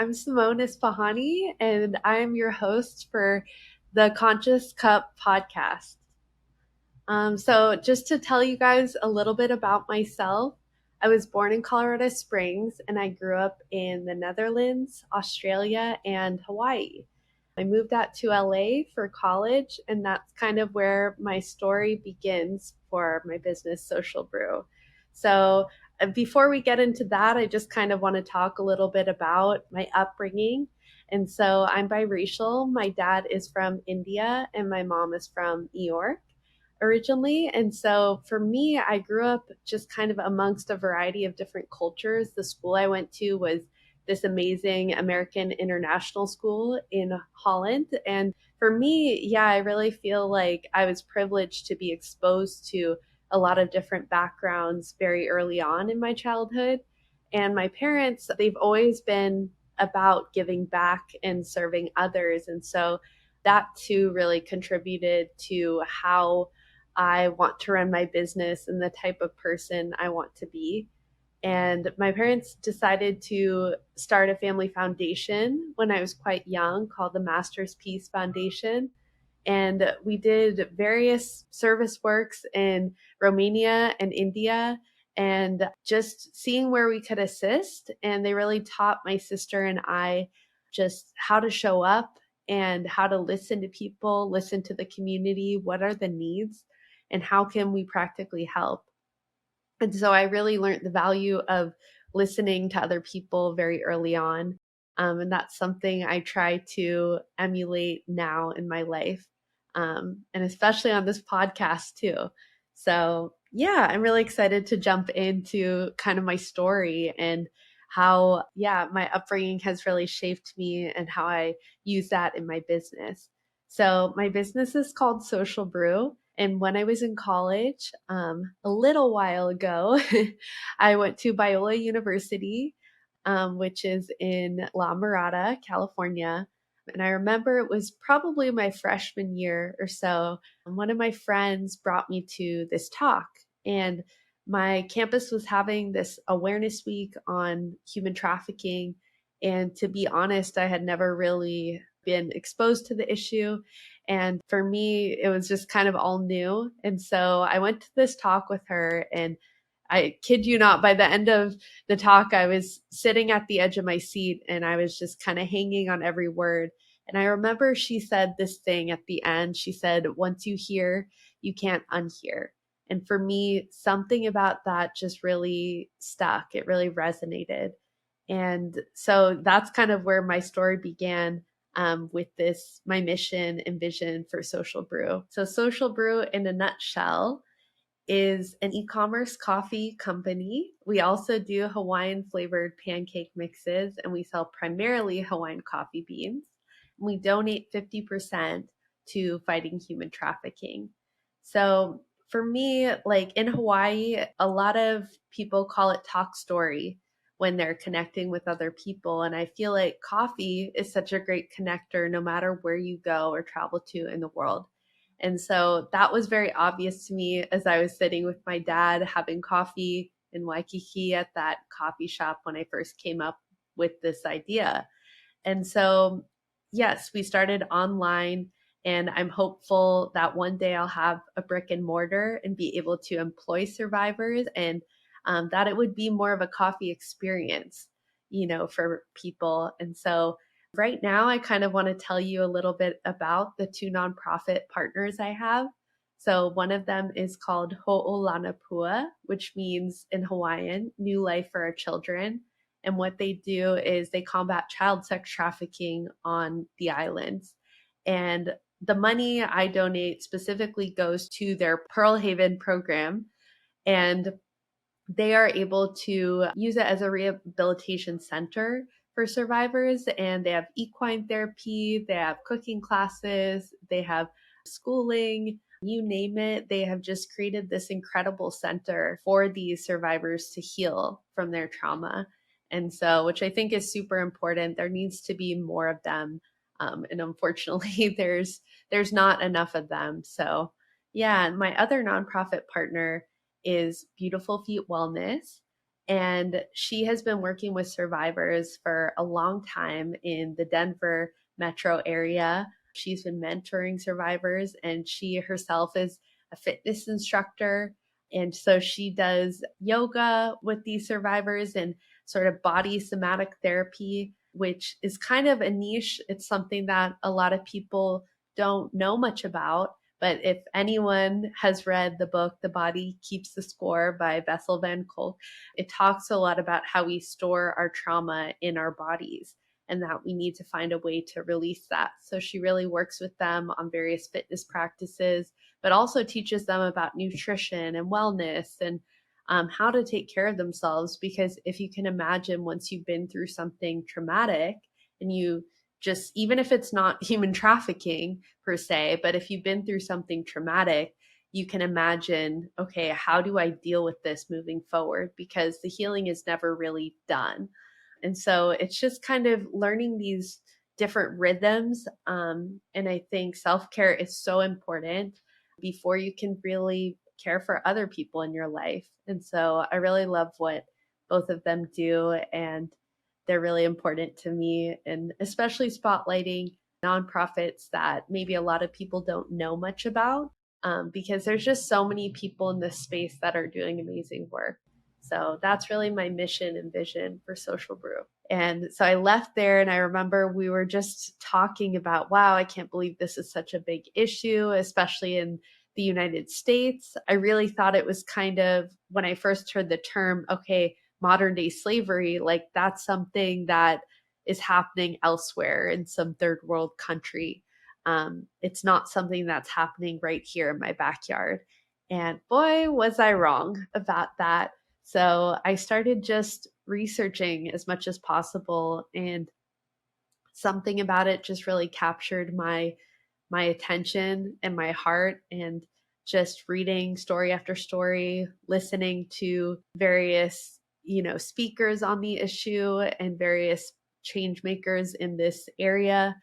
I'm Simone Ispahani, and I'm your host for the Conscious Cup podcast. So, just to tell you guys a little bit about myself, I was born in Colorado Springs and I grew up in the Netherlands, Australia, and Hawaii. I moved out to LA for college, and that's kind of where my story begins for my business, Social Brew. So, before we get into that, I just kind of want to talk a little bit about my upbringing. And so, I'm biracial. My dad is from India, and my mom is from New York originally. And so for me, I grew up just kind of amongst a variety of different cultures. The school I went to was this amazing American international school in Holland. And for me, yeah, I really feel like I was privileged to be exposed to a lot of different backgrounds very early on in my childhood. And my parents, they've always been about giving back and serving others. And so that too really contributed to how I want to run my business and the type of person I want to be. And my parents decided to start a family foundation when I was quite young called the Master's Peace Foundation. And we did various service works in Romania and India and just seeing where we could assist. And they really taught my sister and I just how to show up and how to listen to people, listen to the community, what are the needs, and how can we practically help. And so I really learned the value of listening to other people very early on. And that's something I try to emulate now in my life, and especially on this podcast too. So, yeah, I'm really excited to jump into kind of my story and how, yeah, my upbringing has really shaped me and how I use that in my business. So, my business is called Social Brew. And when I was in college, a little while ago, I went to Biola University, which is in La Mirada, California. And I remember it was probably my freshman year or so. And one of my friends brought me to this talk, and my campus was having this awareness week on human trafficking. And to be honest, I had never really been exposed to the issue. And for me, it was just kind of all new. And so I went to this talk with her, and I kid you not, by the end of the talk, I was sitting at the edge of my seat and I was just kind of hanging on every word. And I remember she said this thing at the end. She said, "Once you hear, you can't unhear." And for me, something about that just really stuck. It really resonated. And so that's kind of where my story began, with this, my mission and vision for Social Brew. So, Social Brew, in a nutshell, is an e-commerce coffee company. We also do Hawaiian flavored pancake mixes, and we sell primarily Hawaiian coffee beans. We donate 50% to fighting human trafficking. So for me, like in Hawaii, a lot of people call it talk story when they're connecting with other people. And I feel like coffee is such a great connector no matter where you go or travel to in the world. And so that was very obvious to me as I was sitting with my dad having coffee in Waikiki at that coffee shop when I first came up with this idea. And so, yes, we started online, and I'm hopeful that one day I'll have a brick and mortar and be able to employ survivors, and that it would be more of a coffee experience, for people. And so, right now, I kind of want to tell you a little bit about the two nonprofit partners I have. So, one of them is called Ho'olanapua, which means in Hawaiian, New Life for Our Children. And what they do is they combat child sex trafficking on the islands. And the money I donate specifically goes to their Pearl Haven program. And they are able to use it as a rehabilitation center for survivors. And they have equine therapy, they have cooking classes, they have schooling, you name it. They have just created this incredible center for these survivors to heal from their trauma. And so, which I think is super important. There needs to be more of them. And unfortunately, there's not enough of them. So yeah, and my other nonprofit partner is Beautiful Feet Wellness. And she has been working with survivors for a long time in the Denver metro area. She's been mentoring survivors, and she herself is a fitness instructor. And so she does yoga with these survivors and sort of body somatic therapy, which is kind of a niche. It's something that a lot of people don't know much about. But if anyone has read the book, The Body Keeps the Score by Bessel van Kolk, it talks a lot about how we store our trauma in our bodies and that we need to find a way to release that. So she really works with them on various fitness practices, but also teaches them about nutrition and wellness and how to take care of themselves. Because if you can imagine, once you've been through something traumatic and you just, even if it's not human trafficking per se, but if you've been through something traumatic, you can imagine, okay, how do I deal with this moving forward? Because the healing is never really done. And so it's just kind of learning these different rhythms. And I think self care is so important before you can really care for other people in your life. And so I really love what both of them do. And they're really important to me, and especially spotlighting nonprofits that maybe a lot of people don't know much about, because there's just so many people in this space that are doing amazing work. So that's really my mission and vision for Social Brew. And so I left there, and I remember we were just talking about, wow, I can't believe this is such a big issue, especially in the United States. I really thought it was kind of, when I first heard the term, okay, modern day slavery, like that's something that is happening elsewhere in some third world country. It's not something that's happening right here in my backyard. And boy, was I wrong about that. So I started just researching as much as possible, and something about it just really captured my attention and my heart. And just reading story after story, listening to various, speakers on the issue and various change makers in this area,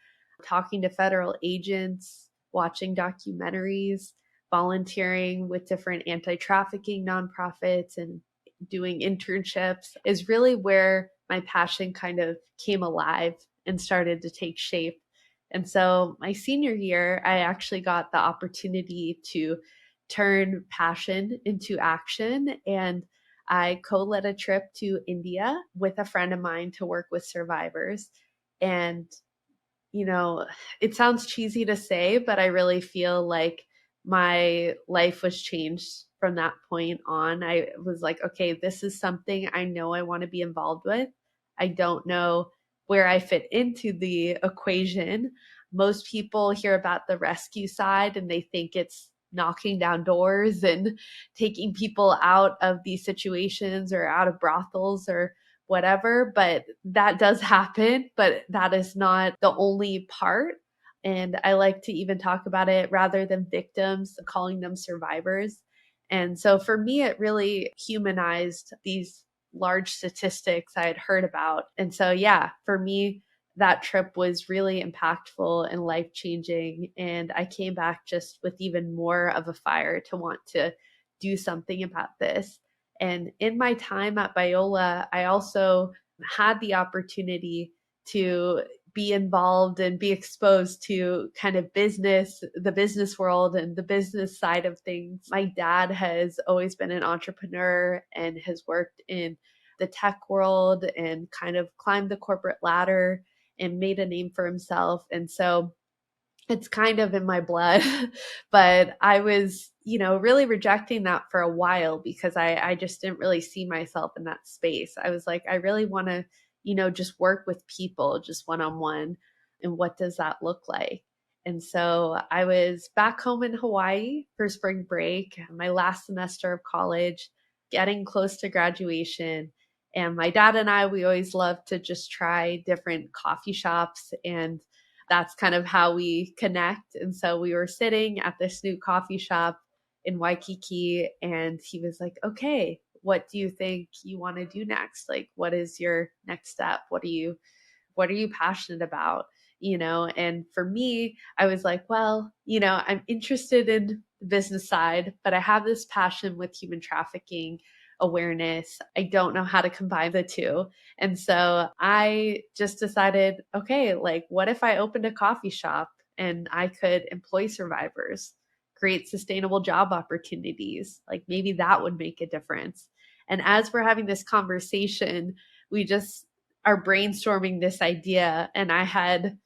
talking to federal agents, watching documentaries, volunteering with different anti-trafficking nonprofits, and doing internships is really where my passion kind of came alive and started to take shape. And so my senior year, I actually got the opportunity to turn passion into action. And I co led a trip to India with a friend of mine to work with survivors. And, you know, it sounds cheesy to say, but I really feel like my life was changed from that point on. I was like, okay, this is something I know I want to be involved with. I don't know where I fit into the equation. Most people hear about the rescue side and they think it's knocking down doors and taking people out of these situations or out of brothels or whatever, but that does happen, but that is not the only part. And I like to even talk about it rather than victims, calling them survivors. And so for me, it really humanized these large statistics I had heard about. And so, yeah, for me, that trip was really impactful and life changing. And I came back just with even more of a fire to want to do something about this. And in my time at Biola, I also had the opportunity to be involved and be exposed to kind of business, the business world and the business side of things. My dad has always been an entrepreneur and has worked in the tech world and kind of climbed the corporate ladder and made a name for himself. And so it's kind of in my blood. But I was, really rejecting that for a while because I just didn't really see myself in that space. I was like, I really want to, just work with people, just one on one. And what does that look like? And so I was back home in Hawaii for spring break, my last semester of college, getting close to graduation. And my dad and I, we always loved to just try different coffee shops, and that's kind of how we connect. And so we were sitting at this new coffee shop in Waikiki, and he was like, okay, what do you think you want to do next? Like, what is your next step? What are you passionate about? And for me, I was like, well, I'm interested in the business side, but I have this passion with human trafficking awareness. I don't know how to combine the two. And so I just decided, okay, like, what if I opened a coffee shop and I could employ survivors, create sustainable job opportunities? Like, maybe that would make a difference. And as we're having this conversation, we just are brainstorming this idea. And I had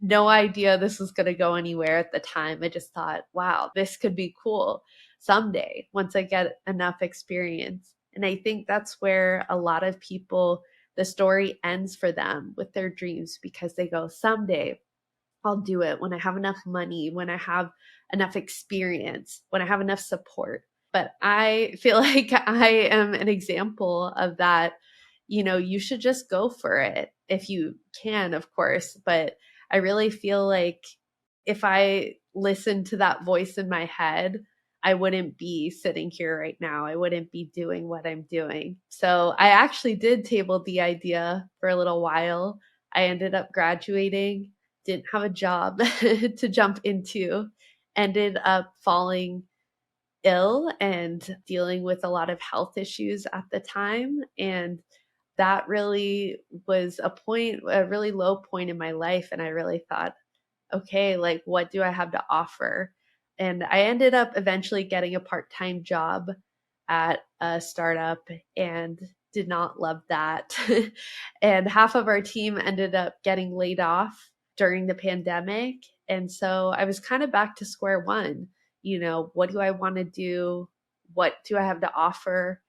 no idea this was going to go anywhere at the time. I just thought, wow, this could be cool someday once I get enough experience. And I think that's where a lot of people, the story ends for them with their dreams, because they go, someday I'll do it when I have enough money, when I have enough experience, when I have enough support. But I feel like I am an example of that. You know, you should just go for it if you can, of course. But I really feel like if I listened to that voice in my head, I wouldn't be sitting here right now. I wouldn't be doing what I'm doing. So I actually did table the idea for a little while. I ended up graduating, didn't have a job to jump into, ended up falling ill and dealing with a lot of health issues at the time. And that really was a really low point in my life. And I really thought, okay, like, what do I have to offer? And I ended up eventually getting a part time job at a startup and did not love that. And half of our team ended up getting laid off during the pandemic. And so I was kind of back to square one. You know, what do I want to do? What do I have to offer?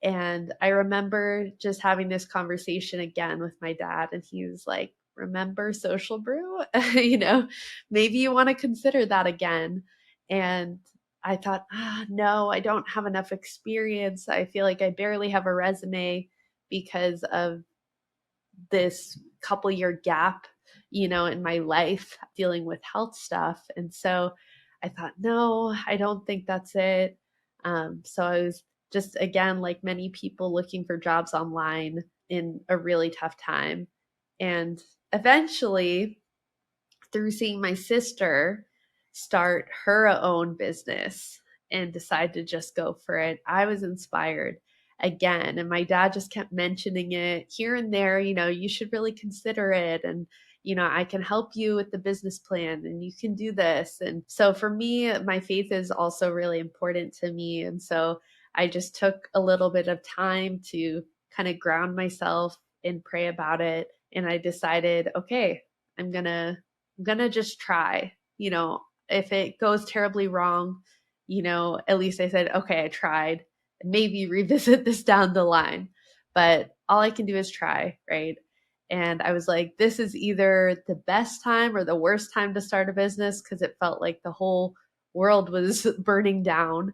And I remember just having this conversation again with my dad, and he was like, remember Social Brew? You know, maybe you want to consider that again. And I thought, no, I don't have enough experience. I feel like I barely have a resume because of this couple year gap, you know, in my life dealing with health stuff. And so I thought, no, I don't think that's it. So I was just, again, like many people, looking for jobs online in a really tough time. And eventually, through seeing my sister start her own business and decide to just go for it, I was inspired again. And my dad just kept mentioning it here and there, you know, you should really consider it. And, you know, I can help you with the business plan and you can do this. And so for me, my faith is also really important to me. And so I just took a little bit of time to kind of ground myself and pray about it. And I decided, okay, I'm gonna just try. You know, if it goes terribly wrong, you know, at least I said, okay, I tried. Maybe revisit this down the line. But all I can do is try, right? And I was like, this is either the best time or the worst time to start a business, because it felt like the whole world was burning down.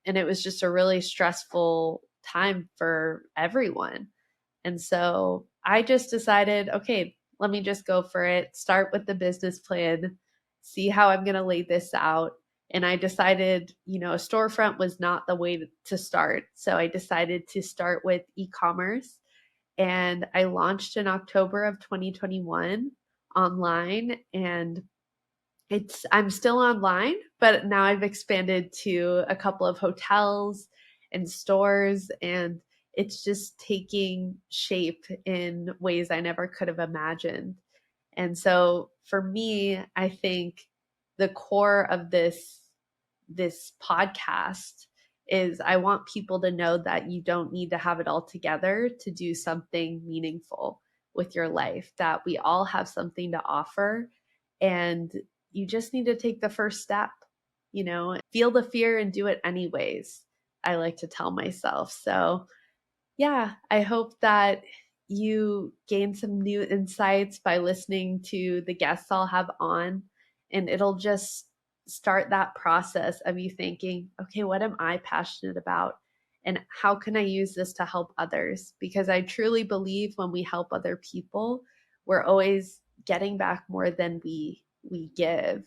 And it was just a really stressful time for everyone. And so I just decided, okay, let me just go for it, start with the business plan, see how I'm going to lay this out. And I decided, you know, a storefront was not the way to start. So I decided to start with e-commerce. And I launched in October of 2021 online. And I'm still online, but now I've expanded to a couple of hotels and stores, and it's just taking shape in ways I never could have imagined. And so for me, I think the core of this podcast is I want people to know that you don't need to have it all together to do something meaningful with your life, that we all have something to offer, and you just need to take the first step, you know, feel the fear and do it anyways, I like to tell myself. So yeah, I hope that you gain some new insights by listening to the guests I'll have on, and it'll just start that process of you thinking, okay, what am I passionate about? And how can I use this to help others? Because I truly believe when we help other people, we're always getting back more than we give.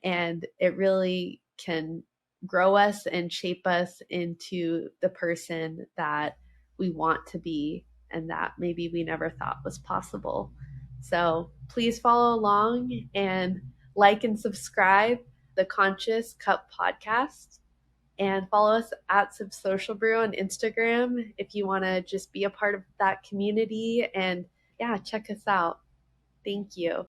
And it really can grow us and shape us into the person that we want to be and that maybe we never thought was possible. So please follow along and like and subscribe the Conscious Cup podcast. And follow us at Social Brew on Instagram if you want to just be a part of that community. And yeah, check us out. Thank you.